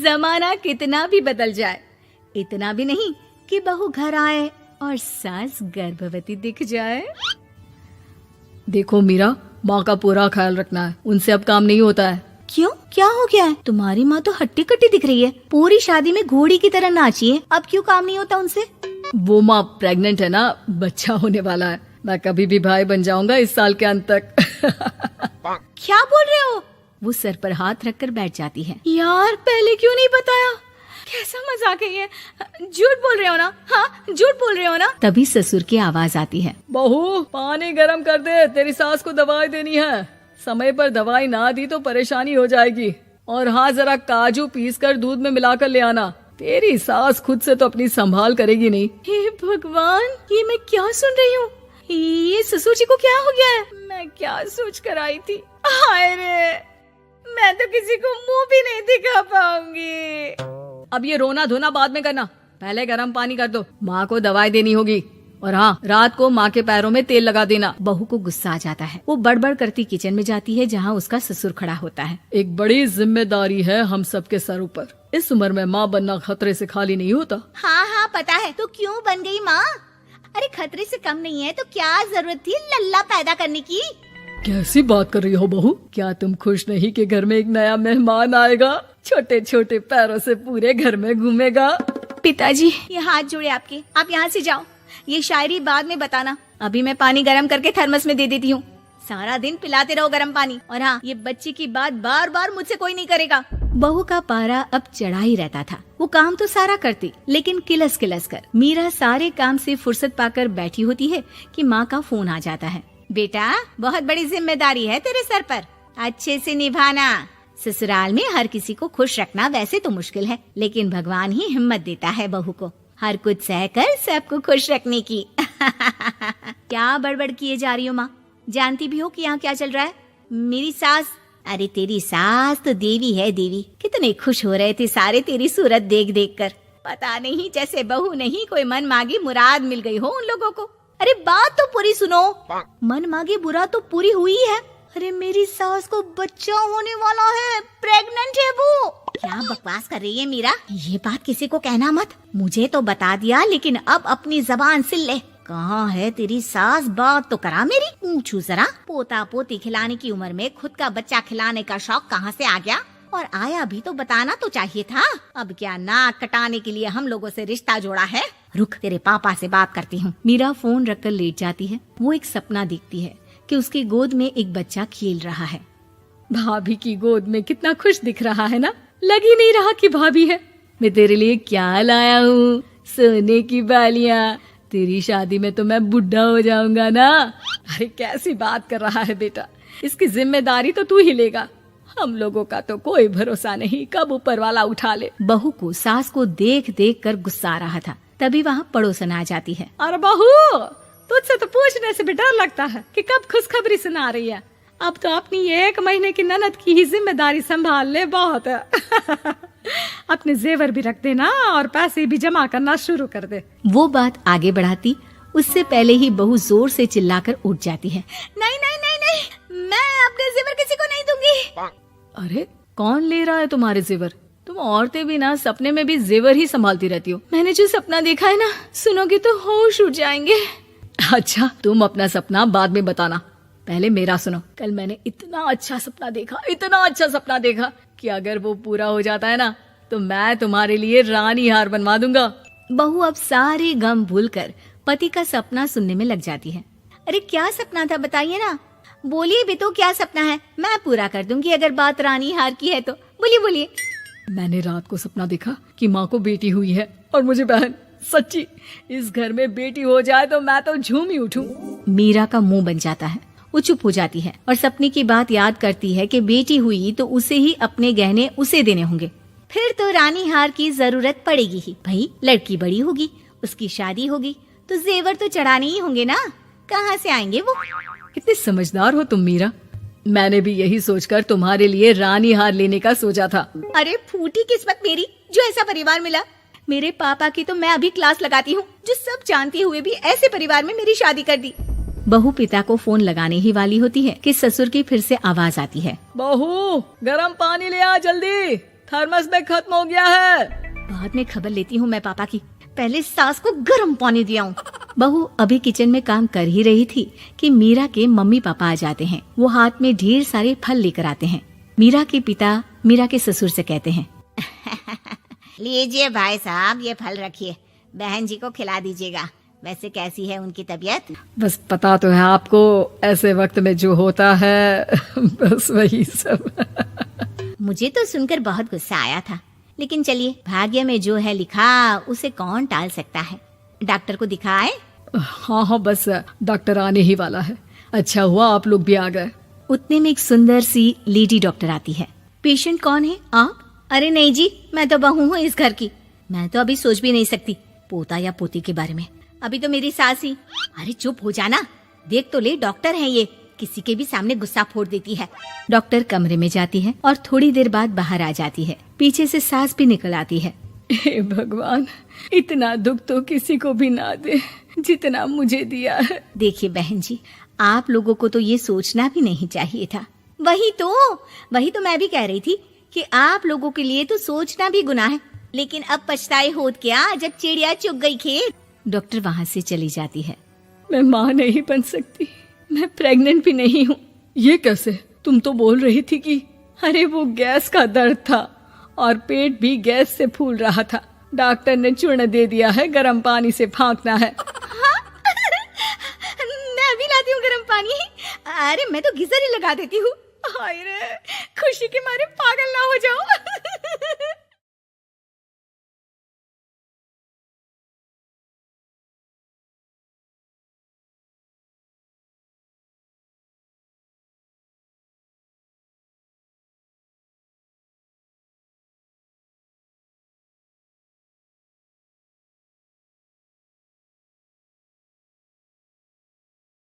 जमाना कितना भी बदल जाए, इतना भी नहीं कि बहू घर आए और सास गर्भवती दिख जाए। देखो मीरा, माँ का पूरा ख्याल रखना है, उनसे अब काम नहीं होता है। क्यों, क्या हो गया है? तुम्हारी माँ तो हट्टी कट्टी दिख रही है, पूरी शादी में घोड़ी की तरह नाची है, अब क्यों काम नहीं होता उनसे? वो माँ प्रेग्नेंट है ना, बच्चा होने वाला है। मैं कभी भी भाई बन जाऊंगा इस साल के अंत तक। क्या बोल रहे हो? वो सर पर हाथ रखकर बैठ जाती है। यार पहले क्यों नहीं बताया? कैसा मजाक है ये? झूठ बोल रहे हो ना? हाँ, झूठ बोल रहे हो ना? तभी ससुर की आवाज आती है। बहू, पानी गरम कर दे, तेरी सास को दवाई देनी है। समय पर दवाई ना दी तो परेशानी हो जाएगी। और हाँ, जरा काजू पीस कर दूध में मिलाकर ले आना। तेरी सास खुद से तो अपनी संभाल करेगी नहीं। हे भगवान, ये मैं क्या सुन रही हूँ? ये ससुर जी को क्या हो गया है? मैं क्या सोच कर आई थी? हाय रे, मैं तो किसी को मुंह भी नहीं दिखा पाऊंगी। अब ये रोना धोना बाद में करना, पहले गर्म पानी कर दो, माँ को दवाई देनी होगी। और हाँ, रात को माँ के पैरों में तेल लगा देना। बहू को गुस्सा आ जाता है, वो बड़बड़ करती किचन में जाती है जहाँ उसका ससुर खड़ा होता है। एक बड़ी जिम्मेदारी है हम सबके सर ऊपर। इस उम्र में माँ बनना खतरे से खाली नहीं होता। हाँ हाँ पता है, तो क्यों बन गई माँ? अरे खतरे से कम नहीं है तो क्या जरूरत थी लल्ला पैदा करने की? कैसी बात कर रही हो बहू? क्या तुम खुश नहीं कि घर में एक नया मेहमान आएगा, छोटे छोटे पैरों से पूरे घर में घूमेगा? पिताजी, ये हाथ जोड़े आपके, आप यहाँ से जाओ। ये शायरी बाद में बताना, अभी मैं पानी गरम करके थर्मस में दे देती हूँ। सारा दिन पिलाते रहो गरम पानी। और हाँ, ये बच्ची की बात बार बार मुझसे कोई नहीं करेगा। बहू का पारा अब चढ़ा ही रहता था। वो काम तो सारा करती, लेकिन किलस किलस कर। मीरा सारे काम से फुर्सत पाकर बैठी होती है कि माँ का फोन आ जाता है। बेटा, बहुत बड़ी जिम्मेदारी है तेरे सर पर, अच्छे से निभाना। ससुराल में हर किसी को खुश रखना वैसे तो मुश्किल है, लेकिन भगवान ही हिम्मत देता है बहू को हर कुछ सहकर सबको खुश रखने की। क्या बड़बड़ किए जा रही हो माँ? जानती भी हो कि यहाँ क्या चल रहा है? मेरी सास, अरे तेरी सास तो देवी है देवी। कितने खुश हो रहे थे सारे तेरी सूरत देख देख कर। पता नहीं जैसे बहू नहीं कोई मन मांगी मुराद मिल गई हो उन लोगों को। अरे बात तो पूरी सुनो। मन मांगी बुरा तो पूरी हुई है। अरे मेरी सास को बच्चा होने वाला है, प्रेग्नेंट है वो। क्या बकवास कर रही है मीरा? ये बात किसी को कहना मत। मुझे तो बता दिया, लेकिन अब अपनी जबान सिल ले। कहाँ है तेरी सास? बात तो करा मेरी। पूछू जरा, पोता पोती खिलाने की उम्र में खुद का बच्चा खिलाने का शौक कहाँ से आ गया? और आया भी तो बताना तो चाहिए था। अब क्या नाक कटाने के लिए हम लोगों से रिश्ता जोड़ा है? रुक, तेरे पापा से बात करती हूँ। मीरा फोन रखकर लेट जाती है। वो एक सपना देखती है कि उसकी गोद में एक बच्चा खेल रहा है। भाभी की गोद में कितना खुश दिख रहा है ना, लग ही नहीं रहा कि भाभी है। मैं तेरे लिए क्या लाया हूँ, सोने की बालियाँ। तेरी शादी में तो मैं बुढ़ा हो जाऊंगा ना। अरे कैसी बात कर रहा है बेटा, इसकी जिम्मेदारी तो तू ही लेगा। हम लोगों का तो कोई भरोसा नहीं, कब ऊपर वाला उठा ले। बहू को सास को देख देख कर गुस्सा आ रहा था। तभी वहाँ पड़ोसन आ जाती है। अरे बहू, तुझसे तो पूछने से भी डर लगता है कि कब खुशखबरी सुना रही है। अब तो अपनी 1 महीने की ननद की ही जिम्मेदारी संभाल ले, बहुत है। अपने जेवर भी रख देना और पैसे भी जमा करना शुरू कर दे। वो बात आगे बढ़ाती उससे पहले ही बहू जोर से चिल्लाकर उठ जाती है। नहीं नहीं नहीं नहीं, मैं अपने जेवर किसी को नहीं दूंगी। अरे कौन ले रहा है तुम्हारे जेवर? तुम औरतें भी ना सपने में भी जेवर ही संभालती रहती हो। मैंने जो सपना देखा है ना, सुनोगे तो होश उड़ जाएंगे। अच्छा, तुम अपना सपना बाद में बताना, पहले मेरा सुनो। कल मैंने इतना अच्छा सपना देखा कि अगर वो पूरा हो जाता है ना तो मैं तुम्हारे लिए रानी हार बनवा दूंगा। बहू अब सारे गम भूलकर पति का सपना सुनने में लग जाती है। अरे क्या सपना था बताइए ना, बोलिए भी तो, क्या सपना है? मैं पूरा कर दूंगी अगर बात रानी हार की है तो। बोलिए बोलिए। मैंने रात को सपना देखा कि माँ को बेटी हुई है और मुझे बहन। सच्ची, इस घर में बेटी हो जाए तो मैं तो झूम ही उठूं। मीरा का मुंह बन जाता है। वो चुप हो जाती है और सपने की बात याद करती है कि बेटी हुई तो उसे ही अपने गहने उसे देने होंगे। फिर तो रानी हार की जरूरत पड़ेगी ही। भाई लड़की बड़ी होगी, उसकी शादी होगी तो जेवर तो चढ़ाने ही होंगे ना, कहाँ से आएंगे वो? कितनी समझदार हो तुम मीरा। मैंने भी यही सोचकर तुम्हारे लिए रानी हार लेने का सोचा था। अरे फूटी किस्मत मेरी जो ऐसा परिवार मिला। मेरे पापा की तो मैं अभी क्लास लगाती हूँ, जो सब जानते हुए भी ऐसे परिवार में मेरी शादी कर दी। बहू पिता को फोन लगाने ही वाली होती है कि ससुर की फिर से आवाज आती है। बहू, गरम पानी ले आ जल्दी, थर्मस में खत्म हो गया है। बाद में खबर लेती हूँ मैं पापा की, पहले सास को गर्म पानी दिया हूँ। बहू अभी किचन में काम कर ही रही थी कि मीरा के मम्मी पापा आ जाते हैं। वो हाथ में ढेर सारे फल लेकर आते हैं। मीरा के पिता मीरा के ससुर से कहते हैं, लीजिए भाई साहब, ये फल रखिए, बहन जी को खिला दीजिएगा। वैसे कैसी है उनकी तबीयत? बस पता तो है आपको, ऐसे वक्त में जो होता है बस वही सब। मुझे तो सुनकर बहुत गुस्सा आया था, लेकिन चलिए, भाग्य में जो है लिखा उसे कौन टाल सकता है। डॉक्टर को दिखाए? हाँ हाँ, बस डॉक्टर आने ही वाला है। अच्छा हुआ आप लोग भी आ गए। उतने में एक सुंदर सी लेडी डॉक्टर आती है। पेशेंट कौन है आप? अरे नहीं जी, मैं तो बहू हूँ इस घर की। मैं तो अभी सोच भी नहीं सकती पोता या पोती के बारे में। अभी तो मेरी सास ही। अरे चुप हो जाना, देख तो ले, डॉक्टर है ये, किसी के भी सामने गुस्सा फोड़ देती है। डॉक्टर कमरे में जाती है और थोड़ी देर बाद बाहर आ जाती है। पीछे से सास भी निकल आती है। हे भगवान, इतना दुख तो किसी को भी ना दे जितना मुझे दिया है। देखिए बहन जी, आप लोगों को तो ये सोचना भी नहीं चाहिए था। वही तो मैं भी कह रही थी कि आप लोगों के लिए तो सोचना भी गुनाह है, लेकिन अब पछताए होत क्या जब चिड़िया चुग गई खेत। डॉक्टर वहाँ से चली जाती है। मैं माँ नहीं बन सकती, मैं प्रेग्नेंट भी नहीं हूँ। ये कैसे? तुम तो बोल रही थी कि अरे वो गैस का दर्द था और पेट भी गैस से फूल रहा था। डॉक्टर ने चूर्ण दे दिया है, गर्म पानी से फांकना है। मैं अभी लाती हूँ गर्म पानी। अरे मैं तो गीजर ही लगा देती हूँ। हाय रे, खुशी के मारे पागल ना हो जाओ।